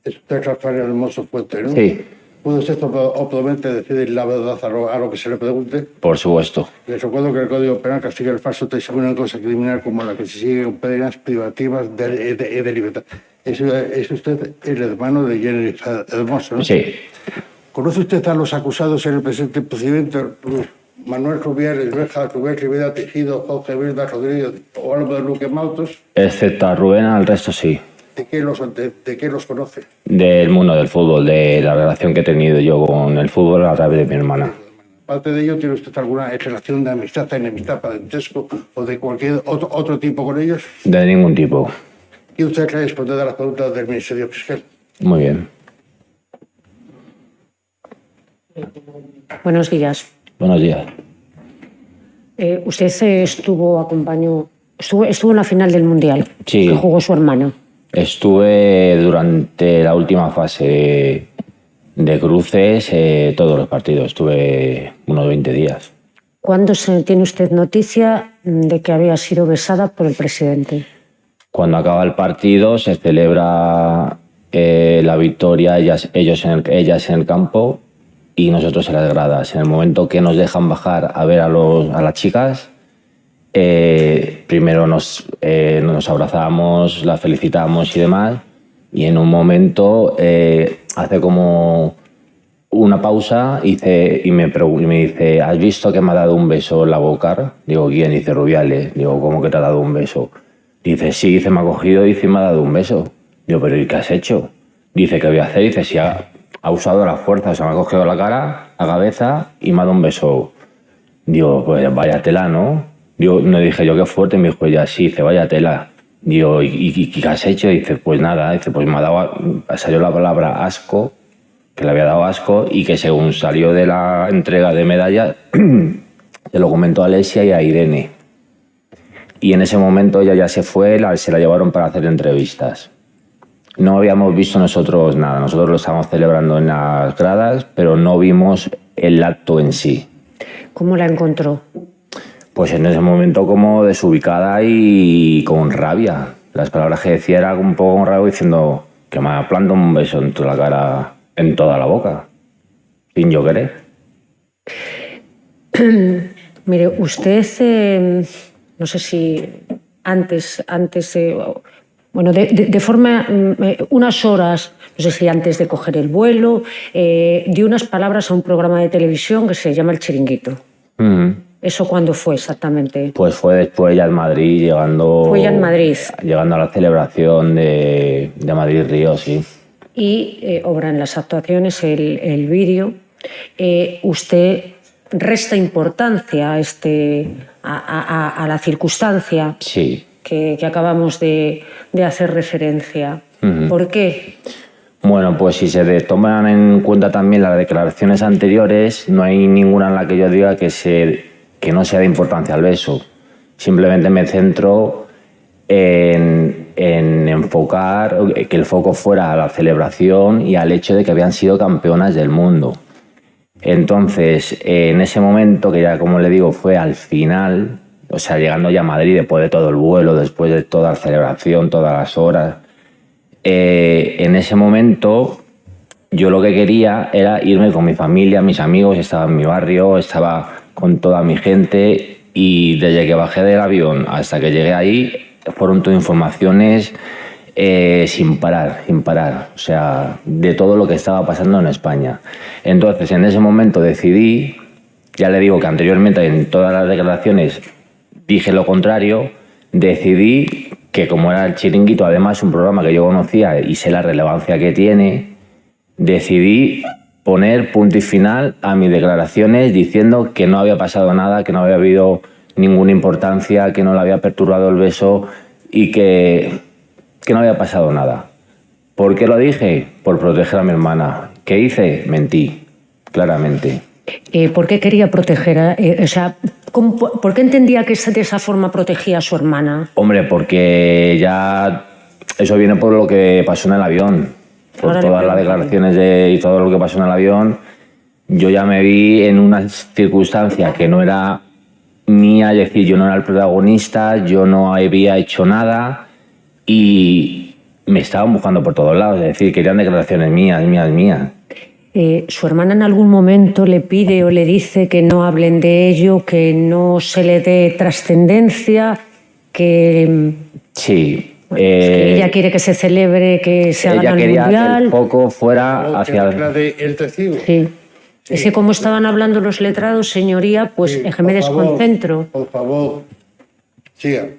Es usted Rafael Hermoso Puente, ¿no? Sí, ¿Puede usted obviamente decir la verdad a lo que se le pregunte? por supuesto. Les recuerdo que el Código Penal castiga el falso testimonio en cosa criminal como la que se sigue con penas privativas de libertad. Es usted el hermano de Jennifer Hermoso, ¿no? Sí. ¿Conoce usted a los acusados en el presente procedimiento? Manuel Rubiales, Reja, Rubén Rivera Tejido, Jorge Vilda Rodríguez o Álvaro de Luque Mautos. Excepto a Rubén, al resto sí. ¿De qué los conoce? Del mundo del fútbol, de la relación que he tenido yo con el fútbol a través de mi hermana. Aparte de ello, ¿tiene usted alguna relación de amistad, enemistad, parentesco o de cualquier otro tipo con ellos? De ningún tipo. ¿Y usted quiere responder a las preguntas del Ministerio Fiscal? Muy bien. Buenos días. Buenos días. Usted estuvo en la final del Mundial. Sí. Que jugó su hermano. Estuve durante la última fase de cruces, todos los partidos. Estuve unos 20 días. ¿Cuándo tiene usted noticia de que había sido besada por el presidente? Cuando acaba el partido se celebra la victoria, ellas en el campo y nosotros en las gradas. En el momento que nos dejan bajar a ver a las chicas, primero nos abrazamos, las felicitamos y demás, y en un momento hace como una pausa y me dice, ¿has visto que me ha dado un beso en la boca? Digo, ¿quién? Dice, Rubiales. Digo, ¿cómo que te ha dado un beso? Dice, sí, dice, me ha cogido y me ha dado un beso. Digo, ¿pero y qué has hecho? Dice, ¿qué voy a hacer? Dice, sí, ha usado la fuerza, o sea, me ha cogido la cara, la cabeza y me ha dado un beso. Digo, pues vaya tela, ¿no? Digo, no dije yo, qué fuerte. Me dijo ella, sí, dice, vaya tela. Digo, ¿y qué has hecho? Dice, pues nada. Dice, pues salió la palabra asco, que le había dado asco, y que según salió de la entrega de medallas, se lo comentó a Alesia y a Irene. Y en ese momento ella ya se fue, se la llevaron para hacer entrevistas. No habíamos visto nosotros nada, nosotros lo estábamos celebrando en las gradas, pero no vimos el acto en sí. ¿Cómo la encontró? Pues en ese momento como desubicada y con rabia. Las palabras que decía era un poco con rabia, diciendo que me ha plantado un beso en toda la cara, en toda la boca, sin yo querer. Mire, usted, no sé si antes bueno, de forma, unas horas, no sé si antes de coger el vuelo, dio unas palabras a un programa de televisión que se llama El Chiringuito. ¿Eso cuándo fue exactamente? Pues fue después ya en Madrid, llegando... Fue ya en Madrid. Llegando a la celebración de Madrid-Río, sí. Y obra en las actuaciones, el vídeo. Usted resta importancia a la circunstancia. Sí. Que acabamos de hacer referencia. ¿Por qué? Bueno, pues si se toman en cuenta también las declaraciones anteriores, no hay ninguna en la que yo diga que no sea de importancia al beso. Simplemente me centro en enfocar, que el foco fuera a la celebración y al hecho de que habían sido campeonas del mundo. Entonces, en ese momento, que ya como le digo, fue al final, o sea, llegando ya a Madrid después de todo el vuelo, después de toda la celebración, todas las horas, en ese momento yo lo que quería era irme con mi familia, mis amigos, estaba en mi barrio, estaba con toda mi gente, y desde que bajé del avión hasta que llegué ahí fueron todas informaciones sin parar, o sea, de todo lo que estaba pasando en España. Entonces, en ese momento decidí, ya le digo que anteriormente en todas las declaraciones dije lo contrario, decidí que como era El Chiringuito, además un programa que yo conocía y sé la relevancia que tiene, decidí poner punto y final a mis declaraciones diciendo que no había pasado nada, que no había habido ninguna importancia, que no le había perturbado el beso y que no había pasado nada. ¿Por qué lo dije? Por proteger a mi hermana. ¿Qué hice? Mentí, claramente. ¿Por qué quería proteger? ¿Por qué entendía que de esa forma protegía a su hermana? Hombre, porque ya eso viene por lo que pasó en el avión. Por todas las declaraciones y todo lo que pasó en el avión. Yo ya me vi en una circunstancia que no era mía, es decir, yo no era el protagonista, yo no había hecho nada y me estaban buscando por todos lados, es decir, querían declaraciones mías, mías, mías. ¿Su hermana en algún momento le pide o le dice que no hablen de ello, que no se le dé trascendencia, que, Sí. que ella quiere que se celebre, que se haga Ella el quería mundial? que el foco fuera hacia... El testigo. Sí. Es que como estaban hablando los letrados, señoría, pues es que me desconcentro. Por favor, siga.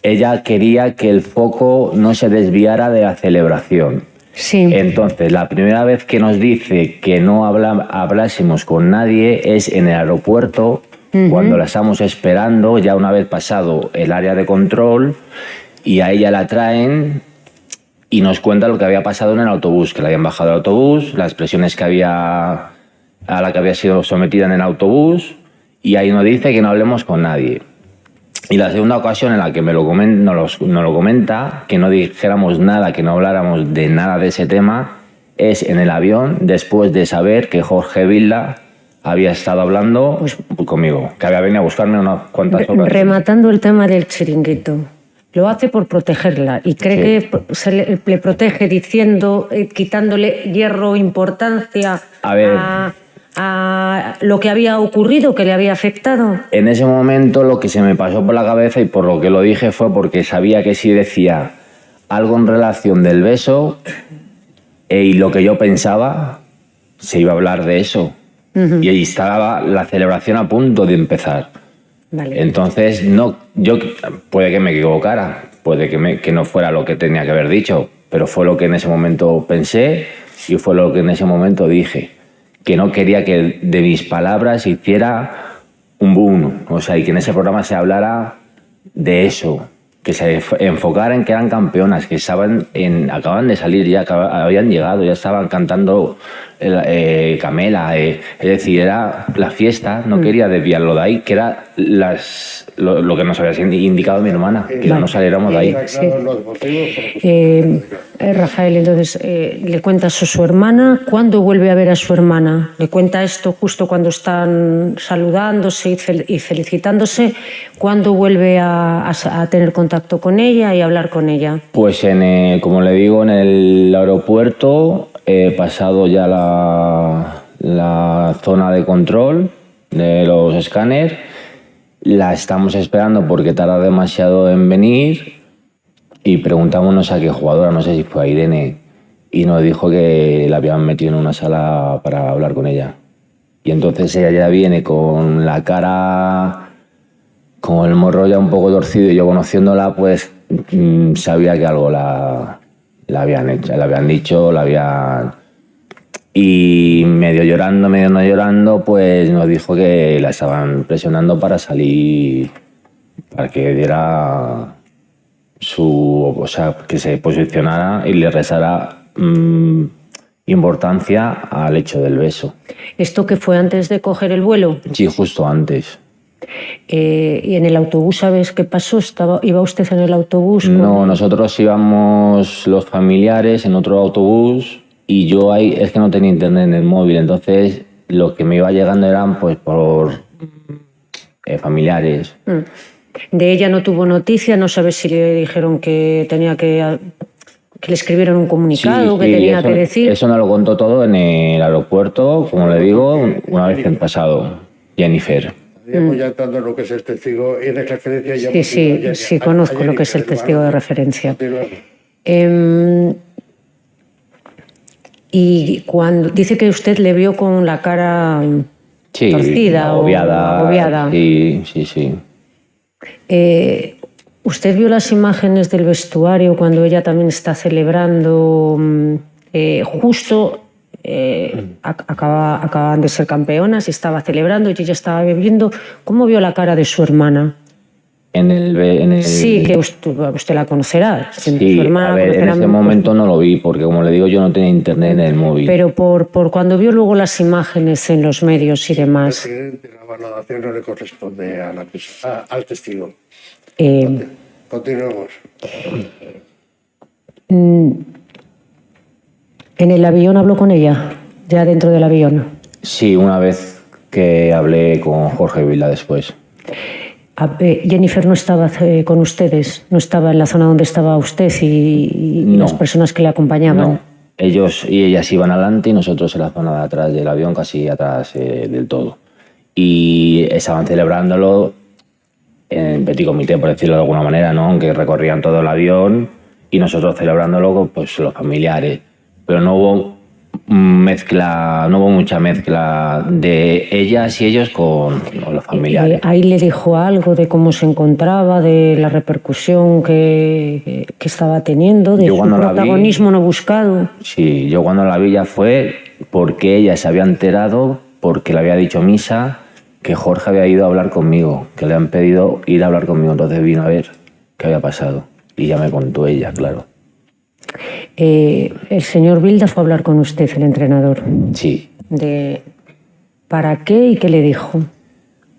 Ella quería que el foco no se desviara de la celebración. Sí. Entonces, la primera vez que nos dice que no hablásemos con nadie es en el aeropuerto, cuando la estamos esperando, ya una vez pasado el área de control, y a ella la traen y nos cuenta lo que había pasado en el autobús, que le habían bajado del autobús, las presiones que había, a la que había sido sometida en el autobús, y ahí nos dice que no hablemos con nadie. Y la segunda ocasión en la que nos lo comenta, que no dijéramos nada, que no habláramos de nada de ese tema, es en el avión, después de saber que Jorge Vilda había estado hablando conmigo, que había venido a buscarme unas cuantas horas. Rematando el tema del chiringuito. Lo hace por protegerla y cree que le protege diciendo, quitándole hierro, importancia A ver. a lo que había ocurrido, que le había afectado. En ese momento lo que se me pasó por la cabeza y por lo que lo dije fue porque sabía que si decía algo en relación del beso y lo que yo pensaba, se iba a hablar de eso. Y ahí estaba la celebración a punto de empezar. Vale. Entonces, puede que me equivocara, puede que no fuera lo que tenía que haber dicho, pero fue lo que en ese momento pensé y fue lo que en ese momento dije. Que no quería que de mis palabras hiciera un boom, o sea, y que en ese programa se hablara de eso, que se enfocara en que eran campeonas, que acaban de salir, ya habían llegado, ya estaban cantando Camela, es decir, era la fiesta, no quería desviarlo de ahí, que era lo que nos había indicado mi hermana, que no nos saliéramos de ahí. Rafael, entonces, le cuenta a su hermana. ¿Cuándo vuelve a ver a su hermana? ¿Le cuenta esto justo cuando están saludándose y felicitándose? ¿Cuándo vuelve a tener contacto con ella y hablar con ella? Pues, como le digo, en el aeropuerto, pasado ya la zona de control de los escáneres, la estamos esperando porque tarda demasiado en venir y preguntámonos a qué jugadora, no sé si fue a Irene, y nos dijo que la habían metido en una sala para hablar con ella. Y entonces ella ya viene con la cara, con el morro ya un poco torcido, y yo conociéndola pues sabía que algo la habían hecho, la habían dicho, y medio llorando, medio no llorando, pues nos dijo que la estaban presionando para salir, para que diera o sea, que se posicionara y le rezara importancia al hecho del beso. ¿Esto que fue antes de coger el vuelo? Sí, justo antes. ¿Y en el autobús sabes qué pasó? ¿Iba usted en el autobús? No, nosotros íbamos los familiares en otro autobús y yo ahí es que no tenía internet en el móvil, entonces lo que me iba llegando eran pues por familiares. De ella no tuvo noticia, no sabes si le dijeron que tenía que le escribieron un comunicado, que tenía que decir. Eso nos lo contó todo en el aeropuerto, como le digo, una vez en pasado, Jennifer. Estaríamos ya entrando en lo que es el testigo y de referencia. Sí, conozco lo que es el testigo de referencia. Y cuando dice que usted le vio con la cara torcida agobiada. Sí. ¿Usted vio las imágenes del vestuario cuando ella también está celebrando? Justo acababan de ser campeonas y estaba celebrando y ella estaba bebiendo. ¿Cómo vio la cara de su hermana? Sí, que usted la conocerá. Sí, su hermana, a ver, en ese momento no lo vi porque, como le digo, yo no tenía internet en el móvil. Pero por cuando vio luego las imágenes en los medios y demás. La valoración no le corresponde al testigo. Continuemos. ¿En el avión habló con ella? ¿Ya dentro del avión? Sí, una vez que hablé con Jorge Vilda después. Jennifer no estaba con ustedes, no estaba en la zona donde estaba usted y No. las personas que le acompañaban. No, ellos y ellas iban adelante y nosotros en la zona de atrás del avión, casi atrás del todo. Y estaban celebrándolo en petit comité, por decirlo de alguna manera, ¿no? Aunque recorrían todo el avión y nosotros celebrándolo, pues los familiares. Pero no hubo mucha mezcla de ellas y ellos con los familiares. Ahí le dijo algo de cómo se encontraba, de la repercusión que estaba teniendo, de Yo su cuando la vi- protagonismo no buscado. Sí, yo cuando la vi ya fue porque ella se había enterado, porque le había dicho Misa que Jorge había ido a hablar conmigo, que le han pedido ir a hablar conmigo. Entonces vino a ver qué había pasado y ya me contó ella, claro. El señor Bilda fue a hablar con usted, el entrenador. Sí. ¿Para qué y qué le dijo?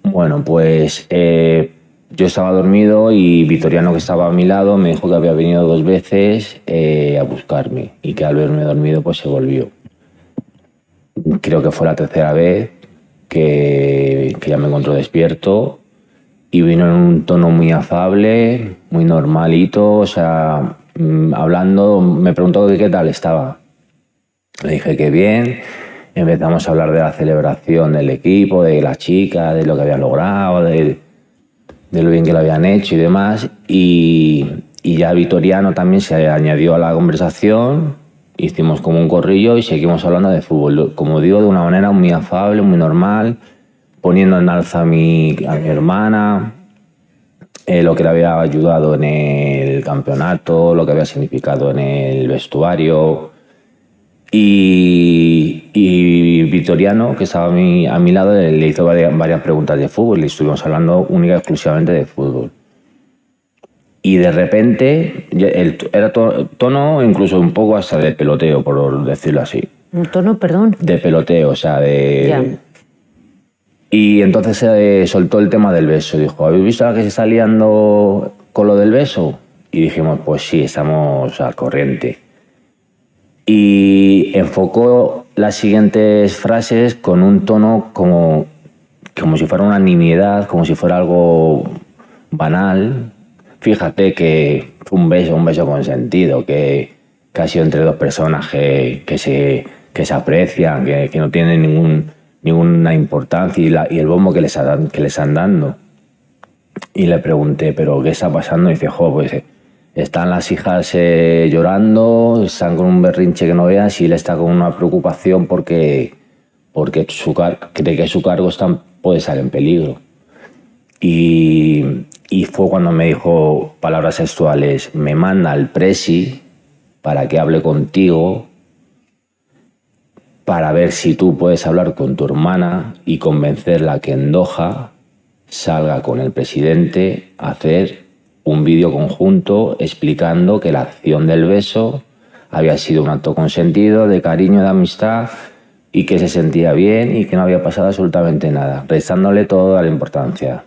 Bueno, pues yo estaba dormido y Vitoriano, que estaba a mi lado, me dijo que había venido 2 veces a buscarme y que al verme dormido pues se volvió. Creo que fue la 3ª vez que ya me encontró despierto y vino en un tono muy afable, muy normalito, o sea, hablando, me preguntó que qué tal estaba. Le dije que bien, empezamos a hablar de la celebración del equipo, de la chica, de lo que había logrado, de lo bien que lo habían hecho y demás, y ya Vitoriano también se añadió a la conversación. Hicimos como un corrillo y seguimos hablando de fútbol. Como digo, de una manera muy afable, muy normal, poniendo en alza a mi hermana, lo que le había ayudado en el campeonato, lo que había significado en el vestuario. Y Vitoriano, que estaba a mi lado, le hizo varias preguntas de fútbol y estuvimos hablando única y exclusivamente de fútbol. Y de repente, era tono incluso un poco hasta de peloteo, por decirlo así. ¿Un tono, perdón? De peloteo, o sea, Ya. Y entonces se soltó el tema del beso. Dijo, ¿habéis visto a la que se está liando con lo del beso? Y dijimos, pues sí, estamos al corriente. Y enfocó las siguientes frases con un tono como si fuera una nimiedad, como si fuera algo banal. Fíjate que fue un beso consentido, que ha sido entre 2 personas que se aprecian, que no tienen ninguna importancia y el bombo que les están dando. Y le pregunté, ¿pero qué está pasando? Y dice, pues están las hijas llorando, están con un berrinche que no veas y él está con una preocupación porque cree que su cargo puede estar en peligro. Y fue cuando me dijo palabras textuales, me manda al presi para que hable contigo, para ver si tú puedes hablar con tu hermana y convencerla que en Doha salga con el presidente a hacer un vídeo conjunto explicando que la acción del beso había sido un acto consentido, de cariño, de amistad, y que se sentía bien y que no había pasado absolutamente nada, restándole toda la importancia.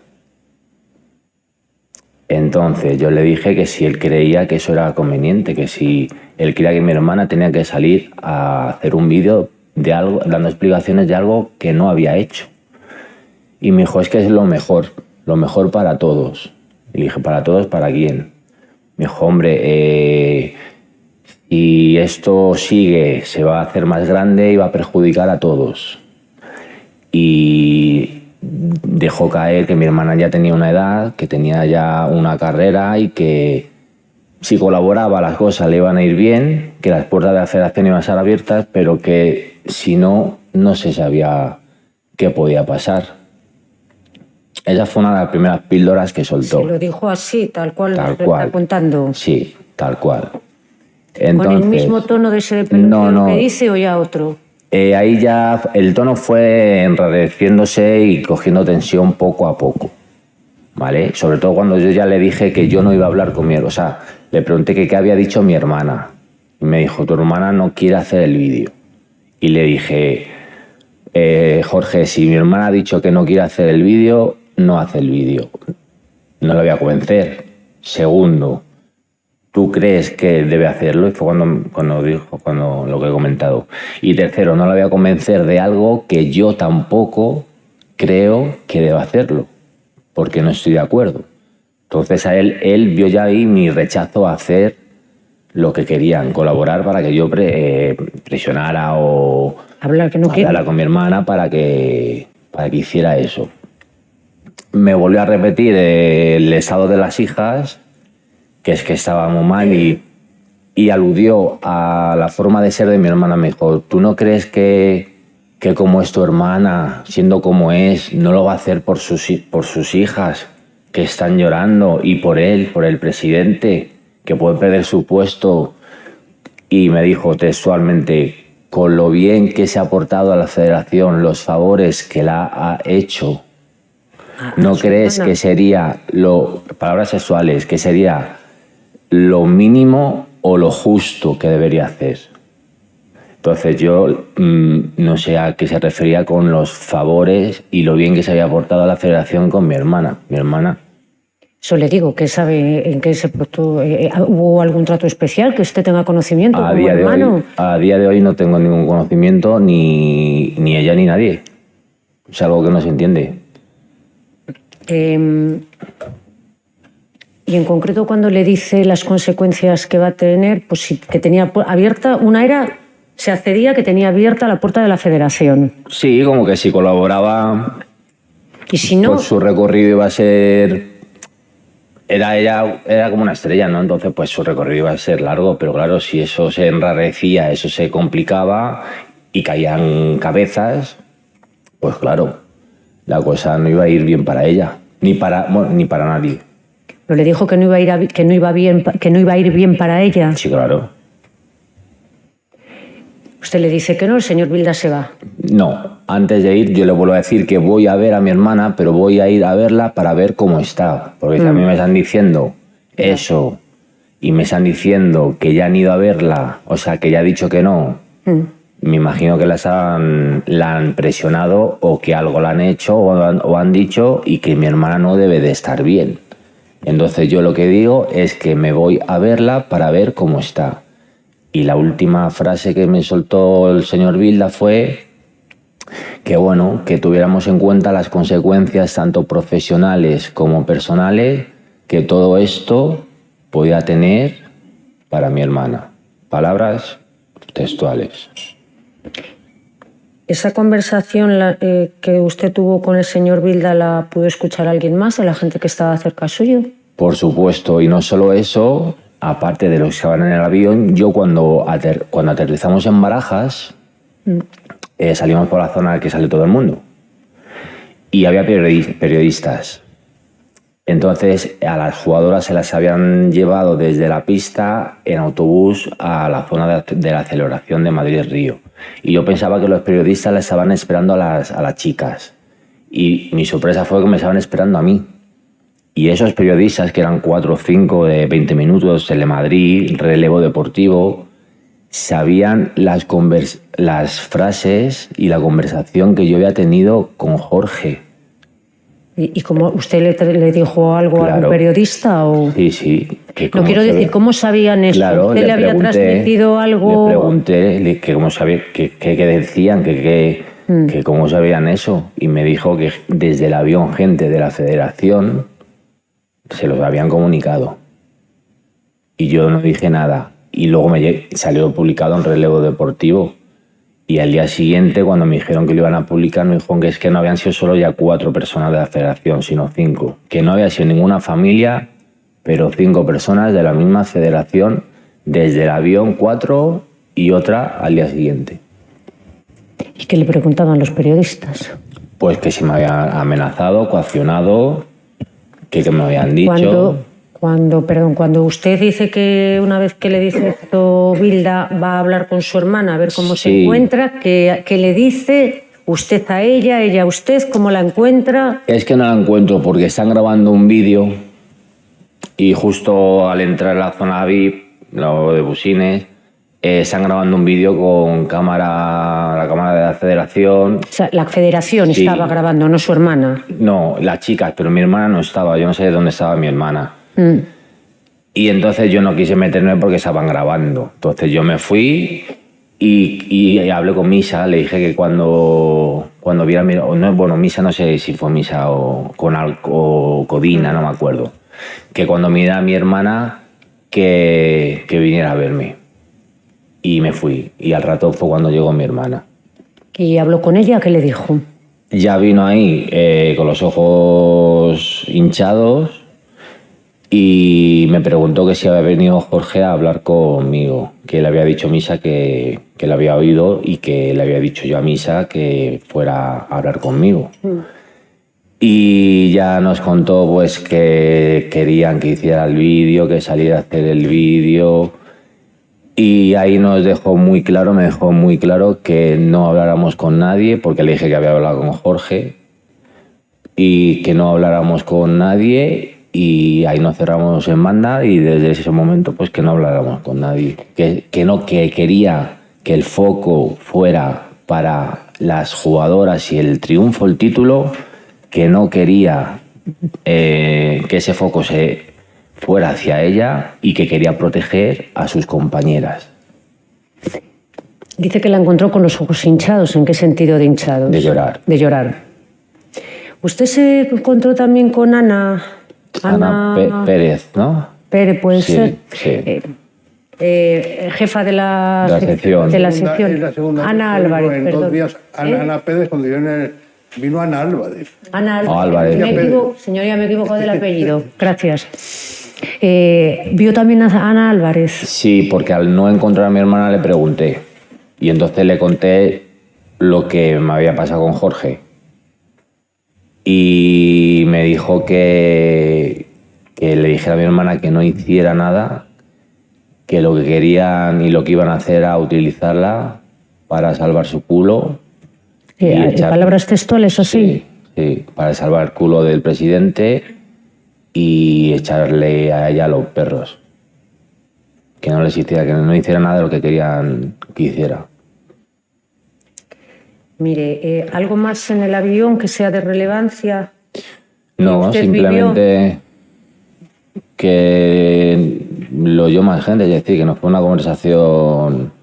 Entonces yo le dije que si él creía que eso era conveniente, que si él creía que mi hermana tenía que salir a hacer un vídeo de algo, dando explicaciones de algo que no había hecho. Y me dijo, es que es lo mejor para todos. Y le dije, ¿para todos? ¿Para quién? Me dijo, hombre, si esto sigue, se va a hacer más grande y va a perjudicar a todos. Y dejó caer que mi hermana ya tenía una edad, que tenía ya una carrera y que si colaboraba las cosas le iban a ir bien, que las puertas de la federación iban a estar abiertas, pero que si no, no se sabía qué podía pasar. Esa fue una de las primeras píldoras que soltó. Se lo dijo así, tal cual Tal nos lo cual. está contando. Sí, tal cual. ¿Con el mismo tono de ese peloteo que dice o ya otro? Ahí ya el tono fue enrareciéndose y cogiendo tensión poco a poco, ¿vale? Sobre todo cuando yo ya le dije que yo no iba a hablar con mi hermana. O sea, le pregunté que qué había dicho mi hermana. Y me dijo, tu hermana no quiere hacer el vídeo. Y le dije, Jorge, si mi hermana ha dicho que no quiere hacer el vídeo, no hace el vídeo. No la voy a convencer. Segundo, ¿tú crees que debe hacerlo? Y fue cuando dijo lo que he comentado. Y tercero, no la voy a convencer de algo que yo tampoco creo que deba hacerlo. porque no estoy de acuerdo. Entonces a él vio ya ahí mi rechazo a hacer lo que querían, colaborar para que yo presionara o Hablar que no quiere. hablara con mi hermana para que hiciera eso. Me volvió a repetir el estado de las hijas, que es que estábamos mal, y aludió a la forma de ser de mi hermana. Me dijo, ¿tú no crees que como es tu hermana, siendo como es, no lo va a hacer por sus hijas que están llorando y por él, por el presidente, que puede perder su puesto? Y me dijo textualmente, con lo bien que se ha aportado a la federación, los favores que la ha hecho, ¿no crees que sería palabras sexuales, que sería lo mínimo o lo justo que debería hacer? Entonces yo no sé a qué se refería con los favores y lo bien que se había aportado a la federación con mi hermana. Mi hermana. Eso le digo, que sabe en qué se puesto. ¿Hubo algún trato especial que usted tenga conocimiento como hermano? A día de hoy no tengo ningún conocimiento, ni ella ni nadie. Es algo que no se entiende. Y en concreto cuando le dice las consecuencias que va a tener, pues sí, que tenía abierta, una era, se accedía que tenía abierta la puerta de la federación. Sí, como que si colaboraba, Y si no, pues su recorrido iba a ser... Era como una estrella, ¿no? Entonces pues su recorrido iba a ser largo, pero claro, si eso se enrarecía, eso se complicaba y caían cabezas, pues claro, la cosa no iba a ir bien para ella, ni para nadie. pero le dijo que no iba a ir bien para ella. Sí, claro. Usted le dice que no, el señor Vilda se va. No, antes de ir yo le vuelvo a decir que voy a ver a mi hermana, pero voy a ir a verla para ver cómo está. Porque si a mí me están diciendo eso y me están diciendo que ya han ido a verla, o sea, que ya ha dicho que no, me imagino que la han presionado o que algo la han hecho o han dicho y que mi hermana no debe de estar bien. Entonces yo lo que digo es que me voy a verla para ver cómo está. Y la última frase que me soltó el señor Vilda fue que, bueno, que tuviéramos en cuenta las consecuencias tanto profesionales como personales que todo esto podía tener para mi hermana. Palabras textuales. ¿Esa conversación que usted tuvo con el señor Vilda la pudo escuchar alguien más de la gente que estaba cerca suyo? Por supuesto, y no solo eso, aparte de los que estaban en el avión, yo cuando aterrizamos en Barajas, salimos por la zona en la que sale todo el mundo. Y había periodistas. Entonces, a las jugadoras se las habían llevado desde la pista en autobús a la zona de la celebración de Madrid-Río. Y yo pensaba que los periodistas les estaban esperando a las chicas. Y mi sorpresa fue que me estaban esperando a mí. Y esos periodistas, que eran 4 o 5 de 20 minutos, Telemadrid, Relevo Deportivo, sabían las frases y la conversación que yo había tenido con Jorge. ¿Y cómo usted le dijo algo a un periodista? O... Sí. No quiero decir, ¿cómo sabían eso? Claro, ¿Usted le había transmitido algo? Le pregunté que cómo sabía, que decían, que cómo sabían eso. Y me dijo que desde el avión gente de la federación se los habían comunicado. Y yo no dije nada. Y luego salió publicado en Relevo Deportivo. Y al día siguiente, cuando me dijeron que lo iban a publicar, me dijeron que es que no habían sido solo ya 4 personas de la federación, sino 5. Que no había sido ninguna familia, pero 5 personas de la misma federación, desde el avión 4 y otra al día siguiente. ¿Y qué le preguntaban los periodistas? Pues que si me habían amenazado, coaccionado, que me habían dicho... Cuando usted dice que una vez que le dice esto, Vilda va a hablar con su hermana a ver cómo se encuentra, que le dice usted a ella a usted, ¿cómo la encuentra? Es que no la encuentro porque están grabando un vídeo y justo al entrar en la zona VIP, lo de Busines, están grabando un vídeo con la cámara de la federación. O sea, la federación estaba grabando, no su hermana. No, las chicas, pero mi hermana no estaba, yo no sé dónde estaba mi hermana. Y entonces yo no quise meterme porque estaban grabando. Entonces yo me fui y hablé con Misa, le dije que cuando cuando viera misa, no sé si fue misa o codina, no me acuerdo, que cuando mirara a mi hermana que viniera a verme. Y me fui, y al rato fue cuando llegó mi hermana. ¿Y habló con ella? ¿Qué le dijo? Ya vino ahí con los ojos hinchados y me preguntó que si había venido Jorge a hablar conmigo, que le había dicho Misa que le había oído y que le había dicho yo a Misa que fuera a hablar conmigo. Y ya nos contó pues que querían que hiciera el vídeo, que saliera a hacer el vídeo. Y ahí me dejó muy claro que no habláramos con nadie, porque le dije que había hablado con Jorge, y que no habláramos con nadie, y ahí nos cerramos en banda, y desde ese momento pues que no habláramos con nadie. Que quería que el foco fuera para las jugadoras y el triunfo, el título, que no quería que ese foco se fuera hacia ella y que quería proteger a sus compañeras. Dice que la encontró con los ojos hinchados. ¿En qué sentido de hinchados? De llorar. De llorar. ¿Usted se encontró también con Ana? Ana Pérez, ¿no? Pérez, puede Sí, ser. sí. Jefa de la sección. de la Es sección. la segunda Ana vez que Álvarez, en perdón. 2 días, Ana Pérez, cuando vino Ana Álvarez. Ana Álvarez. Señoría, me he equivocado del apellido. Gracias. ¿Vio también a Ana Álvarez? Sí, porque al no encontrar a mi hermana le pregunté. Y entonces le conté lo que me había pasado con Jorge. Y me dijo que le dijera a mi hermana que no hiciera nada, que lo que querían y lo que iban a hacer era utilizarla para salvar su culo. ¿Palabras textuales o sí? Sí, para salvar el culo del presidente y echarle a ella a los perros. Que no les hiciera, que no hiciera nada de lo que querían que hiciera. Mire, ¿algo más en el avión que sea de relevancia? No, ¿Usted simplemente que lo oyó más gente, es decir, que no fue una conversación.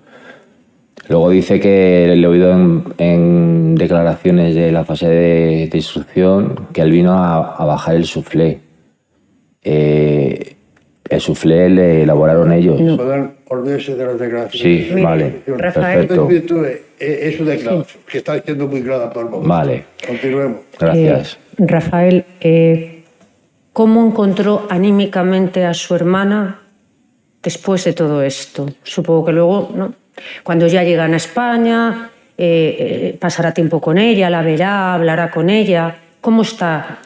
Luego dice que le he oído en declaraciones de la fase de instrucción que él vino a bajar el suflé. El suflé le elaboraron ellos. Puedan olvidarse de las declaraciones. Sí, Mire, vale, Rafael. perfecto. Es su declaración, que está siendo muy clara por el momento. Vale. Continuemos. Gracias. Rafael, ¿cómo encontró anímicamente a su hermana después de todo esto? Supongo que luego, ¿no? Cuando ya llegan a España, pasará tiempo con ella, la verá, hablará con ella. ¿Cómo está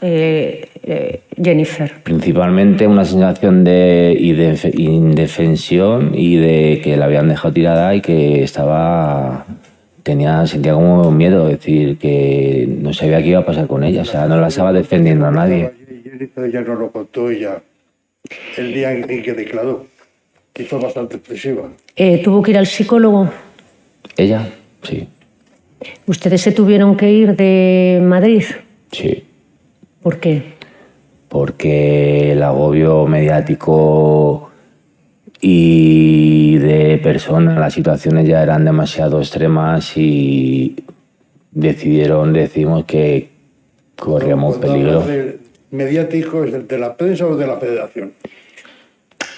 Jennifer? Principalmente una sensación de indefensión y de que la habían dejado tirada y que sentía como miedo, es decir, que no sabía qué iba a pasar con ella, o sea, no la estaba defendiendo a nadie. Jennifer ya nos lo contó ella el día en que declaró, y fue bastante expresiva. ¿Tuvo que ir al psicólogo? ¿Ella? Sí, ¿Ustedes se tuvieron que ir de Madrid? sí. ¿Por qué? Porque el agobio mediático y de personas, las situaciones ya eran demasiado extremas y decidimos que corríamos Cuando peligro. hablas de mediático, ¿es el de la prensa o de la federación?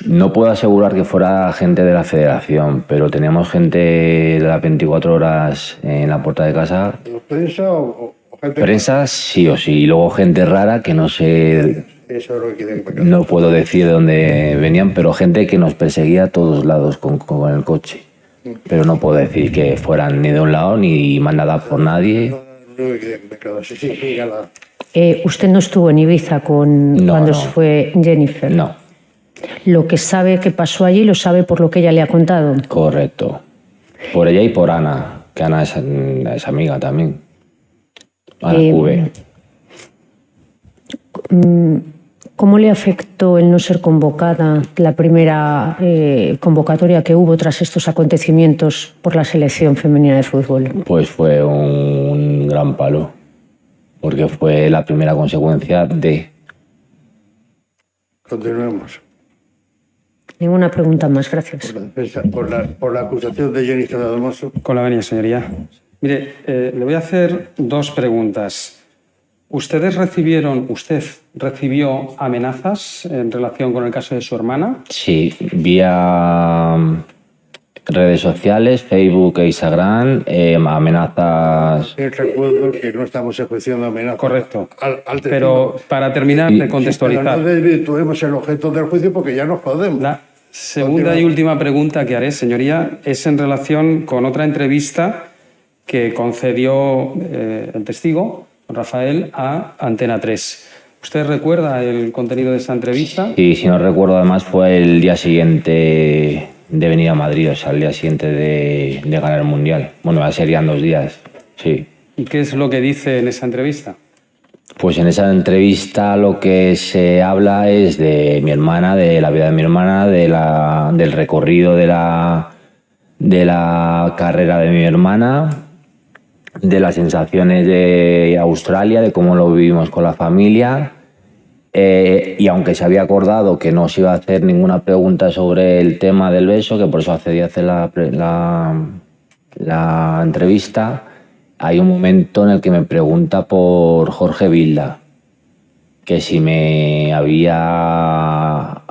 No puedo asegurar que fuera gente de la federación, pero teníamos gente de las 24 horas en la puerta de casa. ¿De la prensa o gente? Prensa sí o sí, y luego gente rara que no sé, Eso es lo que quieren que no puedo decir de dónde venían, pero gente que nos perseguía a todos lados con el coche. Pero no puedo decir que fueran ni de un lado ni mandadas por nadie. Sí, ya la... ¿Usted no estuvo en Ibiza cuando no. fue Jennifer? No, Lo que sabe que pasó allí lo sabe por lo que ella le ha contado. correcto. Por ella y por Ana, que Ana es amiga también. Ana V. ¿Cómo le afectó el no ser convocada la primera convocatoria que hubo tras estos acontecimientos por la selección femenina de fútbol? Pues fue un gran palo, porque fue la primera consecuencia de... Continuemos. Ninguna pregunta más, gracias. Por la defensa, por la acusación de Jennifer Hermoso. Con la venia, señoría. Mire, le voy a hacer dos preguntas. ¿Usted recibió amenazas en relación con el caso de su hermana? Sí, vía redes sociales, Facebook e Instagram, amenazas. Recuerdo que no estamos enjuiciando amenazas. Correcto. Al Pero testigo. para terminar de Pero contextualizar, no desvirtuemos el objeto del juicio porque ya nos podemos. la segunda y última pregunta que haré, señoría, es en relación con otra entrevista que concedió el testigo, Rafael, a Antena 3. ¿Usted recuerda el contenido de esa entrevista? Y si no recuerdo, además fue el día siguiente de venir a Madrid, o sea, el día siguiente de ganar el Mundial. Bueno, ya serían 2 días, sí. ¿Y qué es lo que dice en esa entrevista? Pues en esa entrevista lo que se habla es de mi hermana, de la vida de mi hermana, del recorrido de la carrera de mi hermana, de las sensaciones de Australia, de cómo lo vivimos con la familia. Y aunque se había acordado que no se iba a hacer ninguna pregunta sobre el tema del beso, que por eso accedí a hacer la entrevista, hay un momento en el que me pregunta por Jorge Vilda, que si me había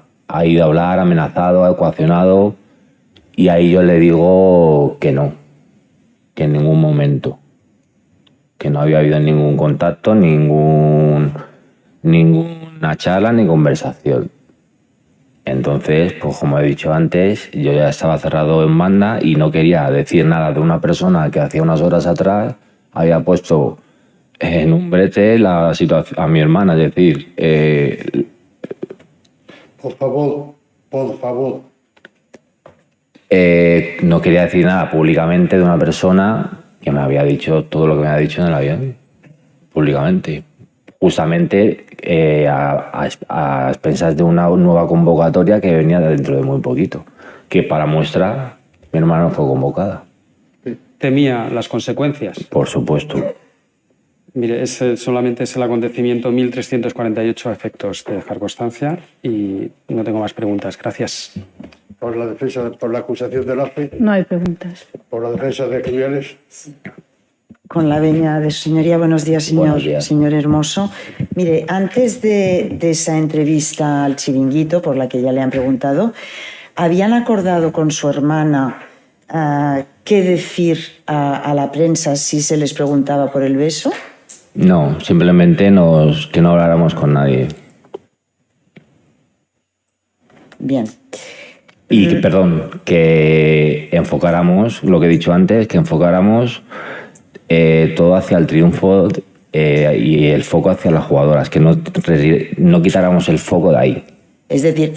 ido a hablar, amenazado, ecuacionado, y ahí yo le digo que no, que en ningún momento, que no había habido ningún contacto, ninguna charla ni conversación. Entonces, pues como he dicho antes, yo ya estaba cerrado en banda y no quería decir nada de una persona que hacía unas horas atrás había puesto en un brete la situación a mi hermana. Es decir, Por favor. no quería decir nada públicamente de una persona que me había dicho todo lo que me había dicho en el avión, públicamente. Justamente a expensas de una nueva convocatoria que venía dentro de muy poquito, que para muestra mi hermana fue convocada. ¿Temía las consecuencias? Por supuesto. Mire, solamente es el acontecimiento 1348 a efectos de dejar constancia y no tengo más preguntas. Gracias. Por la defensa, por la acusación de Laje, No hay preguntas. por la defensa de Rubiales. Con la veña de su señoría, buenos días, Buenos días. señor Hermoso. Mire, antes de esa entrevista al Chiringuito, por la que ya le han preguntado, ¿habían acordado con su hermana qué decir a la prensa si se les preguntaba por el beso? No, simplemente que no habláramos con nadie. Bien. Y, perdón, que enfocáramos, lo que he dicho antes, que enfocáramos todo hacia el triunfo y el foco hacia las jugadoras, que no quitáramos el foco de ahí. Es decir,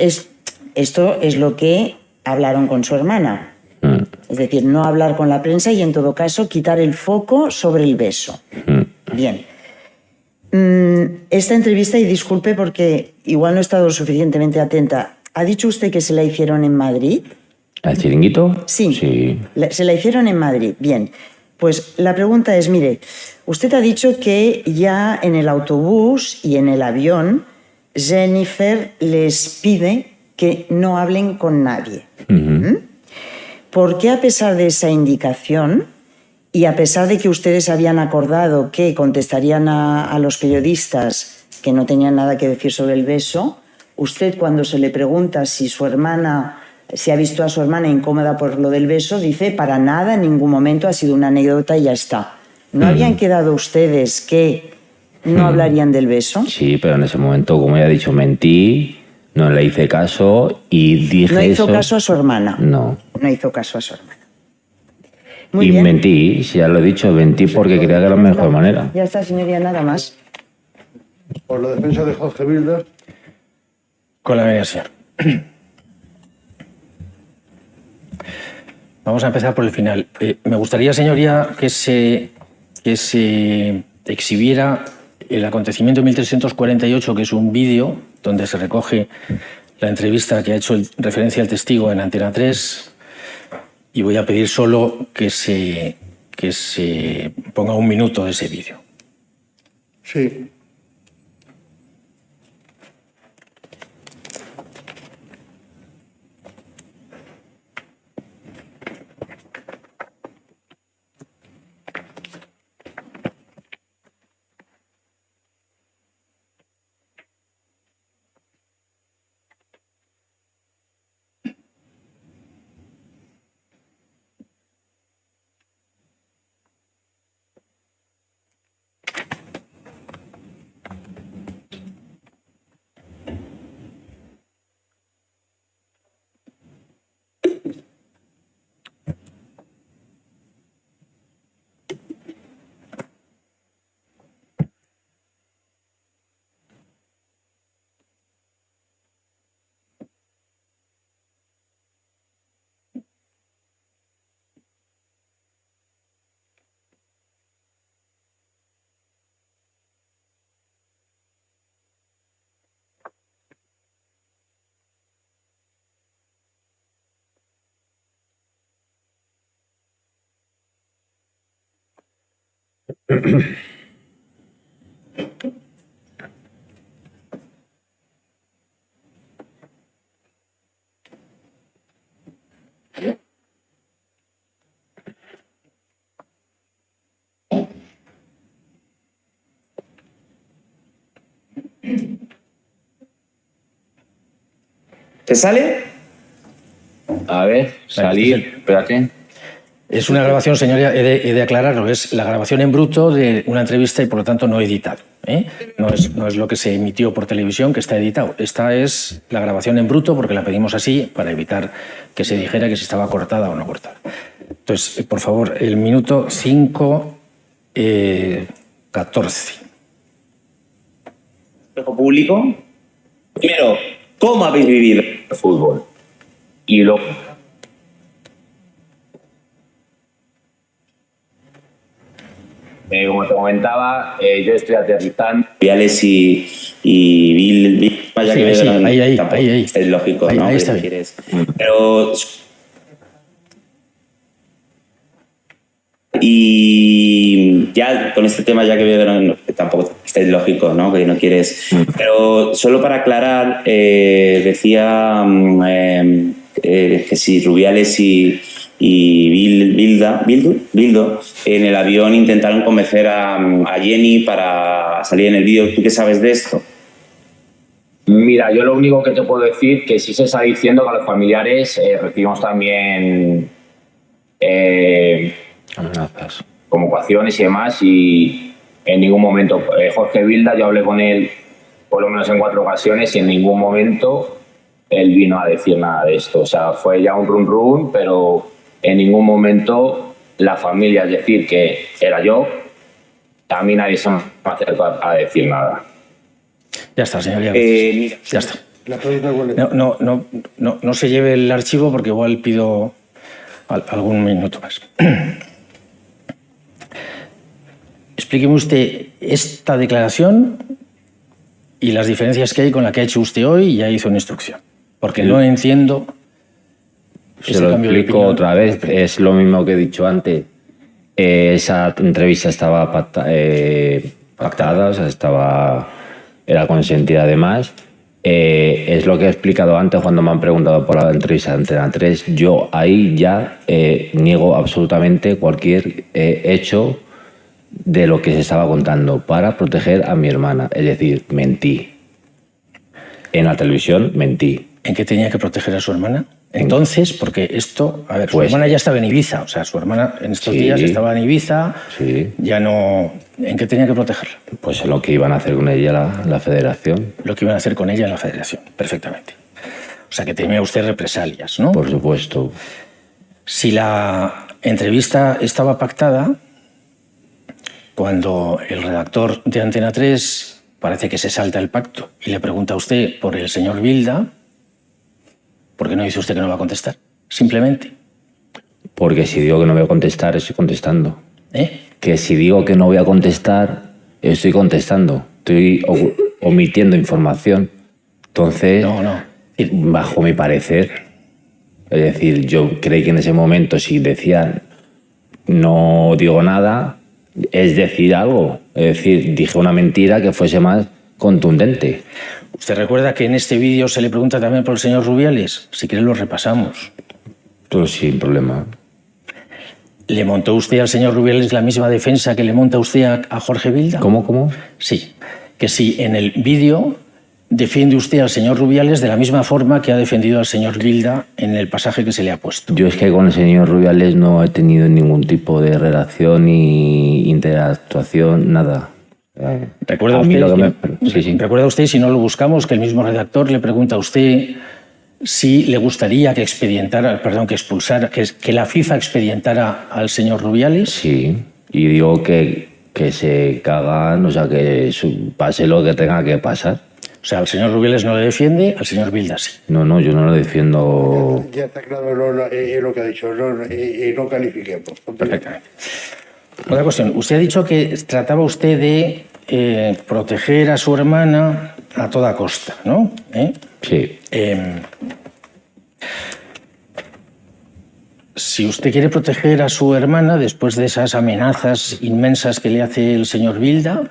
esto es lo que hablaron con su hermana. Es decir, no hablar con la prensa y, en todo caso, quitar el foco sobre el beso. Bien. Esta entrevista, y disculpe porque igual no he estado suficientemente atenta, ¿ha dicho usted que se la hicieron en Madrid? ¿El Chiringuito? Sí. Sí. Se la hicieron en Madrid. Bien. Pues la pregunta es, mire, usted ha dicho que ya en el autobús y en el avión Jennifer les pide que no hablen con nadie. ¿Por qué, a pesar de esa indicación y a pesar de que ustedes habían acordado que contestarían a los periodistas que no tenían nada que decir sobre el beso, usted, cuando se le pregunta si ha visto a su hermana incómoda por lo del beso, dice para nada, en ningún momento, ha sido una anécdota y ya está? ¿No habían quedado ustedes que no hablarían del beso? Sí, pero en ese momento, como ya he dicho, mentí, no le hice caso y dije ¿No hizo eso. caso a su hermana? No. No hizo caso a su hermana. Muy Y bien. mentí, si ya lo he dicho, mentí porque creía que era la mejor manera. Ya está, señoría, nada más. Por la defensa de Jorge Vilda. Con la veña, señor. Vamos a empezar por el final. Me gustaría, señoría, que se exhibiera el acontecimiento 1348, que es un vídeo donde se recoge la entrevista que ha hecho referencia al testigo en Antena 3, y voy a pedir solo que se ponga 1 minuto de ese vídeo. Sí. ¿Te sale? A ver, salir, espérate. Es una grabación, señoría, he de aclararlo, es la grabación en bruto de una entrevista y por lo tanto no editado. No es lo que se emitió por televisión que está editado. Esta es la grabación en bruto porque la pedimos así para evitar que se dijera que si estaba cortada o no cortada. Entonces, por favor, el minuto 5:14. Espejo público. Primero, ¿cómo habéis vivido el fútbol? Y luego, como te comentaba, yo estoy aterrizando. Viales y Bill, vaya Sí, que sí, ahí. es lógico, Ahí, ¿no? ahí Que está si bien. quieres. Pero y ya con este tema, ya que veo que tampoco es lógico, ¿no? Que no quieres. Pero solo para aclarar, decía que si Rubiales y Bildo en el avión intentaron convencer a Jenny para salir en el vídeo. ¿Tú qué sabes de esto? Mira, yo lo único que te puedo decir que sí se está diciendo que a los familiares recibimos también amenazas, convocaciones y demás, y en ningún momento Jorge Vilda, yo hablé con él por lo menos en 4 ocasiones y en ningún momento él vino a decir nada de esto. O sea, fue ya un run, pero en ningún momento la familia, es decir, que era yo, a mí nadie se me acercó a decir nada. Ya está, señoría. Mira, Ya está. La pregunta cuál es. No se lleve el archivo porque igual pido algún minuto más. Explíqueme usted esta declaración y las diferencias que hay con la que ha hecho usted hoy y ya hizo una instrucción. Porque no entiendo. Se lo explico otra vez, es lo mismo que he dicho antes. Esa entrevista estaba pactada, o sea, era consentida además. Es lo que he explicado antes cuando me han preguntado por la entrevista de Antena 3. Yo ahí ya niego absolutamente cualquier hecho de lo que se estaba contando para proteger a mi hermana. Es decir, mentí. En la televisión mentí. ¿En qué tenía que proteger a su hermana? Entonces, porque esto, a ver, su Pues- hermana ya estaba en Ibiza, o sea, su hermana en estos Sí. días estaba en Ibiza, Sí. ya no. ¿En qué tenía que protegerla? Pues es lo que iban a hacer con ella la federación, Lo que iban a hacer con ella en la federación, perfectamente. O sea, que temía usted represalias, ¿no? por supuesto. Si la entrevista estaba pactada, cuando el redactor de Antena 3 parece que se salta el pacto y le pregunta a usted por el señor Vilda, ¿por qué no dice usted que no va a contestar? Simplemente. Porque si digo que no voy a contestar, estoy contestando. ¿Eh? Que si digo que no voy a contestar, estoy contestando. Estoy omitiendo información. Entonces, No. bajo mi parecer, es decir, yo creí que en ese momento si decía no digo nada, es decir algo. Es decir, dije una mentira que fuese más contundente. ¿Usted recuerda que en este vídeo se le pregunta también por el señor Rubiales? Si quiere lo repasamos. Todo sin problema. ¿Le montó usted al señor Rubiales la misma defensa que le monta usted a Jorge Vilda? ¿Cómo? Sí, que si en el vídeo defiende usted al señor Rubiales de la misma forma que ha defendido al señor Vilda en el pasaje que se le ha puesto. Yo es que con el señor Rubiales no he tenido ningún tipo de relación ni interactuación, nada. ¿Recuerda A mí usted, lo que sí. ¿Recuerda usted, si no lo buscamos, que el mismo redactor le pregunta a usted si le gustaría que que la FIFA expedientara al señor Rubiales? Sí, y digo que se cagan, o sea, que pase lo que tenga que pasar. O sea, al señor Rubiales no le defiende, al señor Vilda sí. No, yo no lo defiendo. Ya está claro lo que ha dicho, no califiquemos. Perfectamente. Otra cuestión. Usted ha dicho que trataba usted de proteger a su hermana a toda costa, ¿no? Sí. si usted quiere proteger a su hermana después de esas amenazas inmensas que le hace el señor Bilda,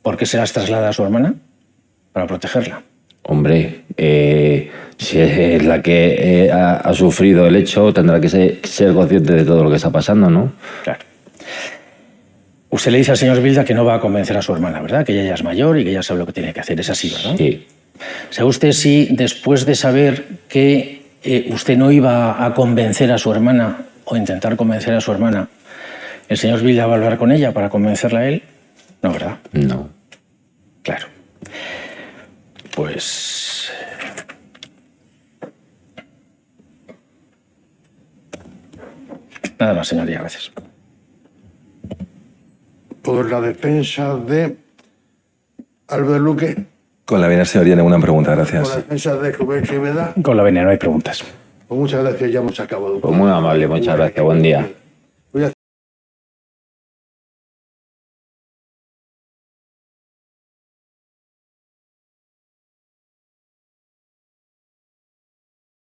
¿por qué se las traslada a su hermana? Para protegerla. Hombre, si es la que ha sufrido el hecho, tendrá que ser consciente de todo lo que está pasando, ¿no? Claro. Usted le dice al señor Bilda que no va a convencer a su hermana, ¿verdad? Que ella ya es mayor y que ya sabe lo que tiene que hacer. Es así, ¿verdad? Sí. ¿Sabe usted si después de saber que usted no iba a convencer a su hermana o intentar convencer a su hermana, el señor Bilda va a hablar con ella para convencerla a él? No, ¿verdad? No. Claro. Pues... nada más, señoría. Gracias. Por la defensa de Albert Luque, Con la venia, señoría, ninguna pregunta, por la gracias. defensa de Rubén Rivera, Con la venia, no hay preguntas. pues muchas gracias, ya hemos acabado. Pues muy amable, muchas gracias, buen día.